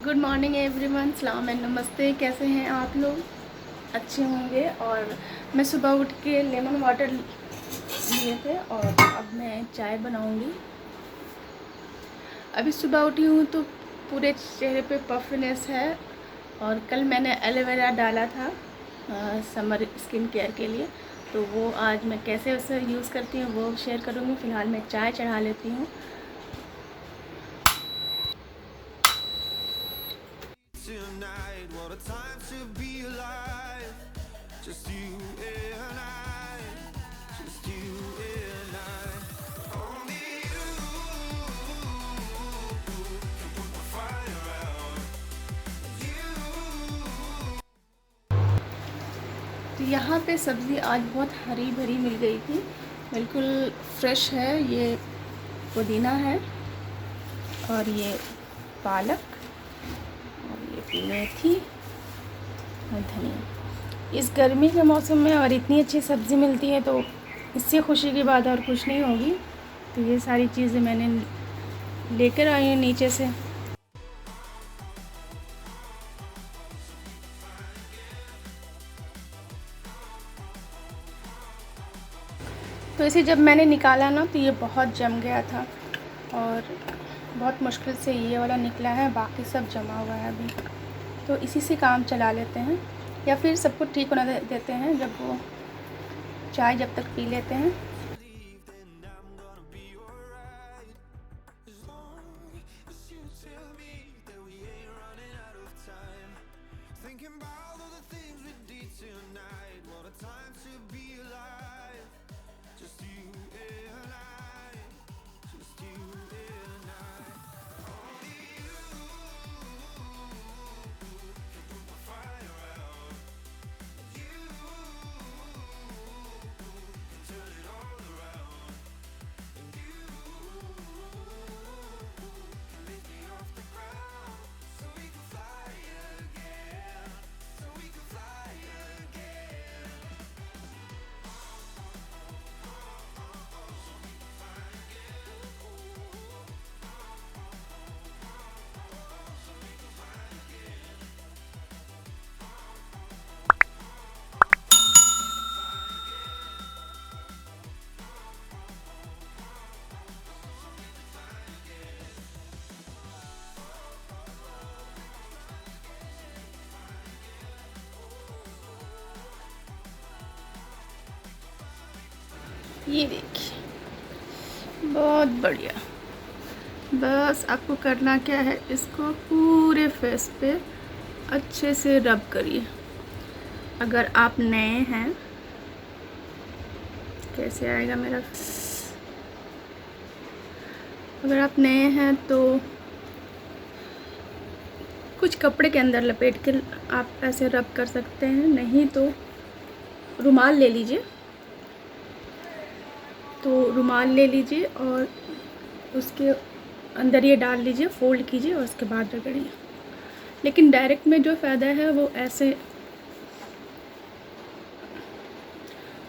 Good morning everyone, सलाम and नमस्ते। कैसे हैं आप लोग? अच्छे होंगे। और मैं सुबह उठ के लेमन वाटर लिए थे और अब मैं चाय बनाऊंगी। अभी सुबह उठी हूँ तो पूरे चेहरे पे पफनेस है। और कल मैंने एलोवेरा डाला था समर स्किन केयर के लिए, तो वो आज मैं कैसे उसे यूज़ करती हूँ वो शेयर करूँगी। फ़िलहाल मैं चाय चढ़ा लेती हूँ। Tonight, what a time to be alive. Just you and I, just you and I. Only you can put the fire out. You. तो यहाँ पे सब्ज़ी आज बहुत हरी भरी मिल गई थी, बिल्कुल फ्रेश है। ये पुदीना है और ये पालक और ये मेथी और धनिया। इस गर्मी के मौसम में और इतनी अच्छी सब्ज़ी मिलती है तो इससे खुशी की बात और कुछ नहीं होगी। तो ये सारी चीज़ें मैंने लेकर आई हूँ नीचे से। तो इसे जब मैंने निकाला ना तो ये बहुत जम गया था और बहुत मुश्किल से ये वाला निकला है, बाकी सब जमा हुआ है अभी। तो इसी से काम चला लेते हैं या फिर सबको ठीक होना देते हैं जब वो चाय जब तक पी लेते हैं। Thinking about all the things we did tonight. What a time to be alive. Just you and I. Just you and I. Only you can put the fire out. You can turn it all around. And you can lift me off the ground. So we can fly again. So we can fly again. ये देखिए, बहुत बढ़िया। बस आपको करना क्या है, इसको पूरे फेस पे अच्छे से रब करिए। अगर आप नए हैं, कैसे आएगा मेरा, अगर आप नए हैं तो कुछ कपड़े के अंदर लपेट के आप ऐसे रब कर सकते हैं, नहीं तो रुमाल ले लीजिए। तो रुमाल ले लीजिए और उसके अंदर ये डाल लीजिए, फोल्ड कीजिए और उसके बाद रगड़िए। लेकिन डायरेक्ट में जो फ़ायदा है वो ऐसे,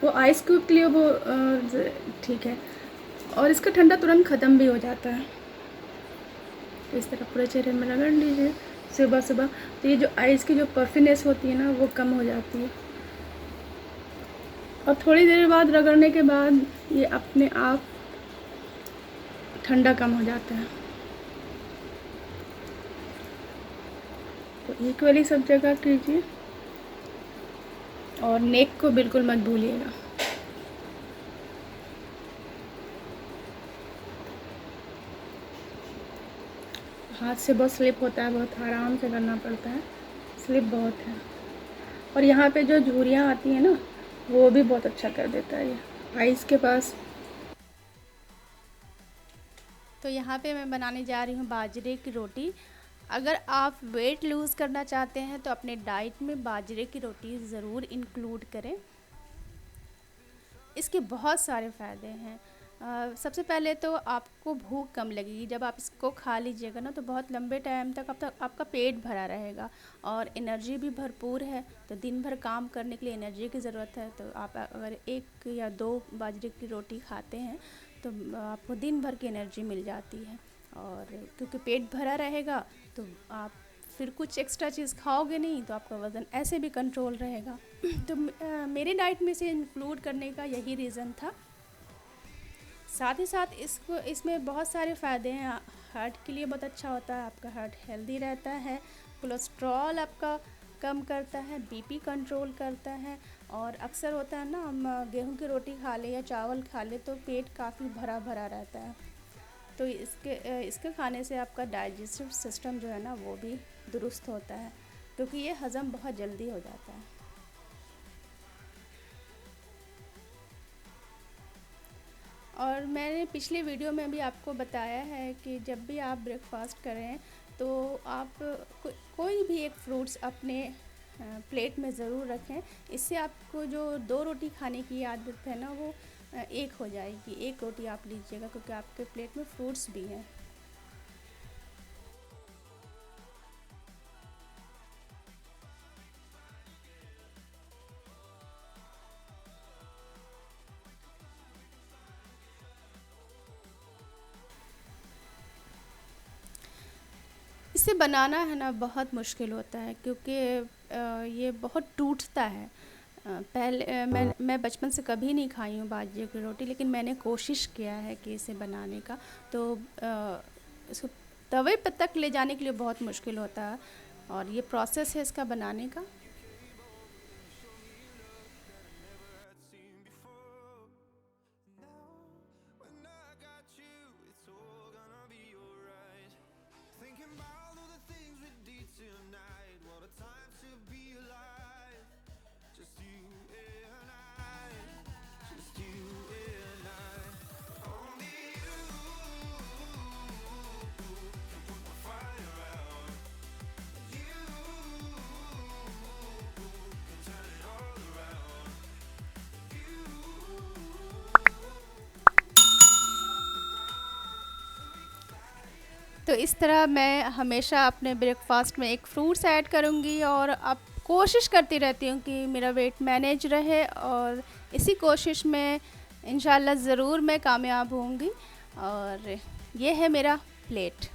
वो आइस क्यूब के लिए वो ठीक है। और इसका ठंडा तुरंत ख़त्म भी हो जाता है। तो इस तरह पूरे चेहरे में रगड़ लीजिए सुबह सुबह। तो ये जो आइस की जो पफिनेस होती है ना वो कम हो जाती है। और थोड़ी देर बाद रगड़ने के बाद ये अपने आप ठंडा कम हो जाता है। तो इक्वली सब जगह कीजिए और नेक को बिल्कुल मत भूलिएगा। हाथ से बहुत स्लिप होता है, बहुत आराम से करना पड़ता है, स्लिप बहुत है। और यहाँ पे जो झुर्रियाँ आती हैं ना वो भी बहुत अच्छा कर देता है ये आइस के पास। तो यहाँ पे मैं बनाने जा रही हूँ बाजरे की रोटी। अगर आप वेट लूज़ करना चाहते हैं तो अपने डाइट में बाजरे की रोटी ज़रूर इंक्लूड करें। इसके बहुत सारे फ़ायदे हैं। सबसे पहले तो आपको भूख कम लगेगी। जब आप इसको खा लीजिएगा ना तो बहुत लंबे टाइम तक आपका पेट भरा रहेगा और एनर्जी भी भरपूर है। तो दिन भर काम करने के लिए एनर्जी की ज़रूरत है। तो आप अगर 1 या 2 बाजरे की रोटी खाते हैं तो आपको दिन भर की एनर्जी मिल जाती है। और क्योंकि पेट भरा रहेगा तो आप फिर कुछ एक्स्ट्रा चीज़ खाओगे नहीं तो आपका वज़न ऐसे भी कंट्रोल रहेगा। तो मेरे डाइट में से इंक्लूड करने का यही रीज़न था। साथ ही साथ इसमें बहुत सारे फ़ायदे हैं। हार्ट के लिए बहुत अच्छा होता है, आपका हार्ट हेल्दी रहता है, कोलेस्ट्रॉल आपका कम करता है, बीपी कंट्रोल करता है। और अक्सर होता है ना, हम गेहूं की रोटी खा लें या चावल खा लें तो पेट काफ़ी भरा भरा रहता है। तो इसके खाने से आपका डाइजेस्टिव सिस्टम जो है ना वो भी दुरुस्त होता है, क्योंकि ये हज़म बहुत जल्दी हो जाता है। और मैंने पिछले वीडियो में भी आपको बताया है कि जब भी आप ब्रेकफास्ट करें तो आप कोई भी एक फ्रूट्स अपने प्लेट में ज़रूर रखें। इससे आपको जो 2 रोटी खाने की आदत है ना वो 1 हो जाएगी। 1 रोटी आप लीजिएगा, क्योंकि आपके प्लेट में फ्रूट्स भी हैं। इसे बनाना है ना बहुत मुश्किल होता है, क्योंकि ये बहुत टूटता है। पहले मैं बचपन से कभी नहीं खाई हूँ बाजरे की रोटी, लेकिन मैंने कोशिश किया है कि इसे बनाने का। तो इसको तवे पर तक ले जाने के लिए बहुत मुश्किल होता है, और ये प्रोसेस है इसका बनाने का। तो इस तरह मैं हमेशा अपने ब्रेकफास्ट में एक फ्रूट्स ऐड करूँगी, और अब कोशिश करती रहती हूँ कि मेरा वेट मैनेज रहे, और इसी कोशिश में इंशाल्लाह ज़रूर मैं कामयाब होंगी। और ये है मेरा प्लेट।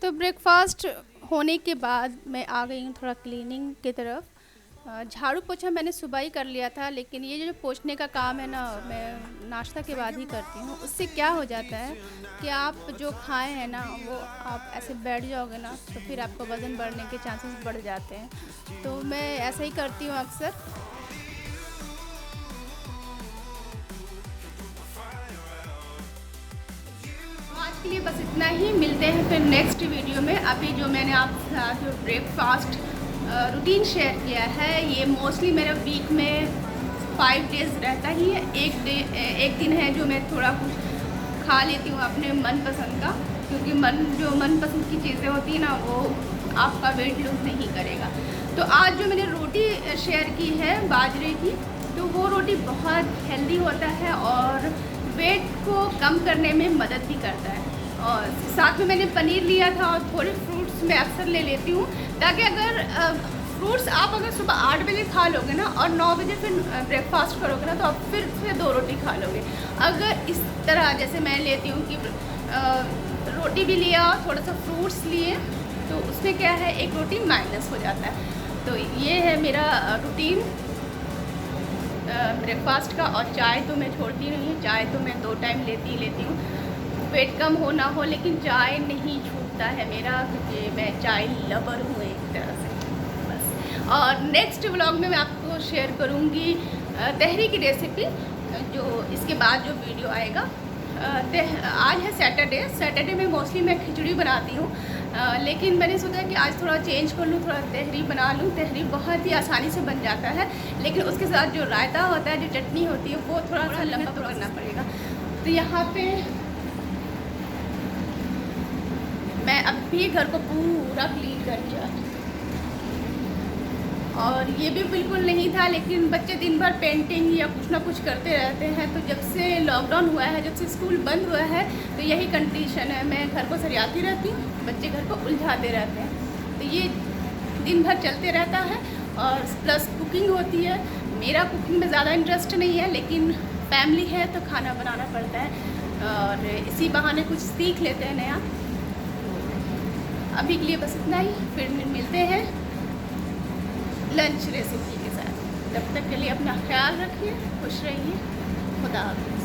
तो ब्रेकफास्ट होने के बाद मैं आ गई हूँ थोड़ा क्लीनिंग की तरफ। झाड़ू पोछा मैंने सुबह ही कर लिया था, लेकिन ये जो पोछने का काम है ना मैं नाश्ता के बाद ही करती हूँ। उससे क्या हो जाता है कि आप जो खाएं हैं ना वो आप ऐसे बैठ जाओगे ना तो फिर आपका वज़न बढ़ने के चांसेस बढ़ जाते हैं। तो मैं ऐसा ही करती हूँ अक्सर। आज के लिए बस इतना ही, मिलते हैं फिर नेक्स्ट वीडियो में। अभी जो मैंने आपके साथ जो ब्रेकफास्ट रूटीन शेयर किया है ये मोस्टली मेरा वीक में 5 डेज़ रहता ही है। एक दिन है जो मैं थोड़ा कुछ खा लेती हूँ अपने मनपसंद का, क्योंकि जो मनपसंद की चीज़ें होती हैं ना वो आपका वेट लूज नहीं करेगा। तो आज जो मैंने रोटी शेयर की है बाजरे की, तो वो रोटी बहुत हेल्दी होता है और वेट को कम करने में मदद भी करता है। और साथ में मैंने पनीर लिया था, और थोड़े फ्रूट्स मैं अक्सर ले लेती हूँ, ताकि अगर फ्रूट्स आप अगर सुबह 8 बजे खा लोगे ना और 9 बजे फिर ब्रेकफास्ट करोगे ना तो आप फिर से 2 रोटी खा लोगे। अगर इस तरह जैसे मैं लेती हूँ कि रोटी भी लिया थोड़ा सा फ्रूट्स लिए, तो उसमें क्या है एक रोटी माइनस हो जाता है। तो ये है मेरा रूटीन ब्रेकफास्ट का। और चाय तो मैं छोड़ती नहीं हूँ, चाय तो मैं 2 टाइम लेती हूँ। पेट कम हो ना हो लेकिन चाय नहीं छूटता है मेरा, क्योंकि मैं चाय लवर हूँ एक तरह से बस। और नेक्स्ट व्लॉग में मैं आपको शेयर करूँगी तहरी की रेसिपी, जो इसके बाद जो वीडियो आएगा। आज है सैटरडे में मोस्टली मैं खिचड़ी बनाती हूँ, लेकिन मैंने सोचा कि आज थोड़ा चेंज कर लूँ, थोड़ा तहरी बना लूँ। तहरी बहुत ही आसानी से बन जाता है, लेकिन उसके साथ जो रायता होता है, जो चटनी होती है, वो थोड़ा सा लंबा तो करना पड़ेगा। तो यहाँ पे मैं अब भी घर को पूरा क्लीन करके और ये भी बिल्कुल नहीं था, लेकिन बच्चे दिन भर पेंटिंग या कुछ ना कुछ करते रहते हैं। तो जब से लॉकडाउन हुआ है, जब से स्कूल बंद हुआ है, तो यही कंडीशन है, मैं घर को सरियाती रहती हूँ, बच्चे घर को उलझाते रहते हैं। तो ये दिन भर चलते रहता है। और प्लस कुकिंग होती है। मेरा कुकिंग में ज़्यादा इंटरेस्ट नहीं है, लेकिन फैमिली है तो खाना बनाना पड़ता है और इसी बहाने कुछ सीख लेते हैं नया। अभी के लिए बस इतना ही, फिर मिलते हैं लंच रेसिपी के साथ। तब तक के लिए अपना ख्याल रखिए, खुश रहिए, खुदा हाफ़िज़।